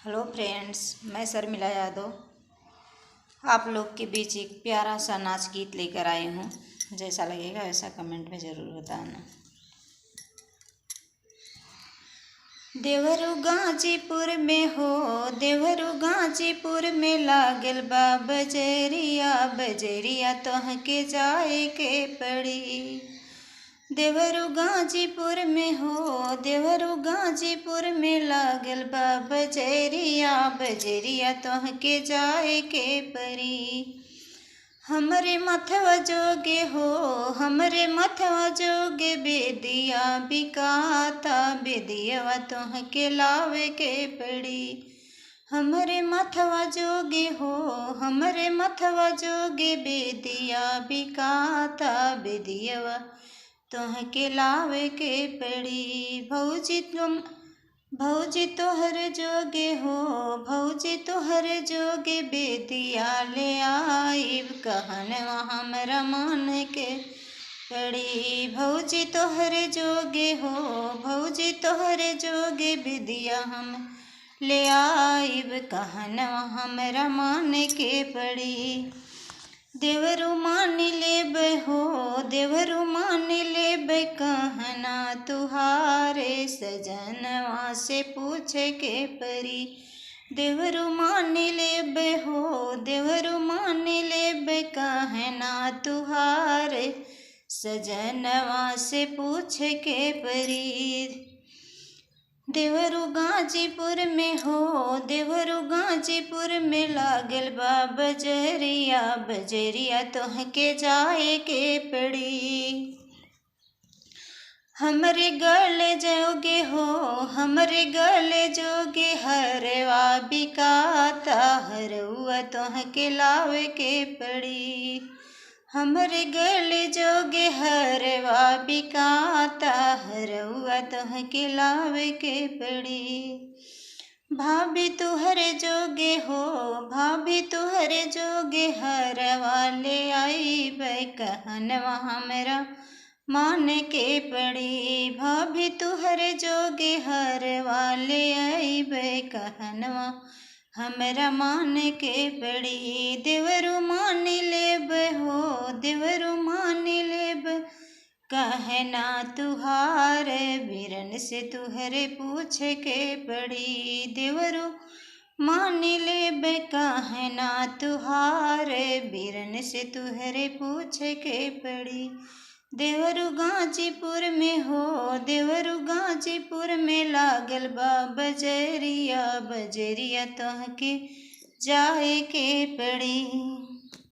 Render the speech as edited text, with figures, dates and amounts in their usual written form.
Hello friends, मैं शर्मिला यादव आप लोग के बीच एक प्यारा सा नाच गीत लेकर आई हूँ। जैसा लगेगा वैसा कमेंट में ज़रूर बताना। देवरू गाजीपुर में हो, देवरू गाजीपुर में लागल बा बजरिया, बजरिया तोहके जाए के पड़ी। देवरू गाजीपुर में हो, देवरू गाजीपुर में लागल बा बजरिया, बजरिया तोहके जाए के परी। हमरे मथवा जोगे हो, हमरे मथवा जोगे बेदिया बिकाता, बेदिया तोहके लावे के पड़ी। हमरे मथवा जोगे हो, हमरे मथवा जोगे बेदिया बिकाता, बेदिया तोहके लावे के पड़ी। भौजी तोहर जोगे हो, भौजी तोहर जोगे बेदिया ले आइब, कहनवा हमरा मान के पड़ी। भौजी तोहर जोगे हो, भौजी तोहर जोगे बेदिया हम ले आइब, कहनवा हमरा मान के पड़ी। देवरू मान लेब हो, देवरू मान लेब कहना तुहारे, सजनवा से पूछे के परी। देवरू मान लेब हो, देवरू मान लेब कहना तुहारे, सजनवा से पूछे के परी। देवरू गाजीपुर में हो, देवरू गाजीपुर में लागल बा बजरिया, बजरिया तोहके जाए के पड़ी। हमरे गले जोगे हो, हमरे गले जोगे हरवा बिकाता, हरवा तोहके लावे के पड़ी। हमरे गले जोगे हरवा बिकाता, हरवा तोहके लावे के पड़ी। भाभी तुहरे जोगे हो, भाभी तुहरे जोगे हरवा ले आइब, कहनवा हमरा मान के पड़ी। भाभी तुहरे जोगे हरवा ले आइब, कहनवा हमरा मान के पड़ी। देवरू मान लेब हो, देवरू मान लेब कहना तुहारे, बिरन से तुहरे पूछे के पड़ी। देवरू मान लेब कहना तुहारे, बिरन से तुहरे पूछे के पड़ी। देवरू गाजीपुर में हो, देवरू गाजीपुर में लागल बा बजरिया, बजरिया तोहके जाए के पड़ी।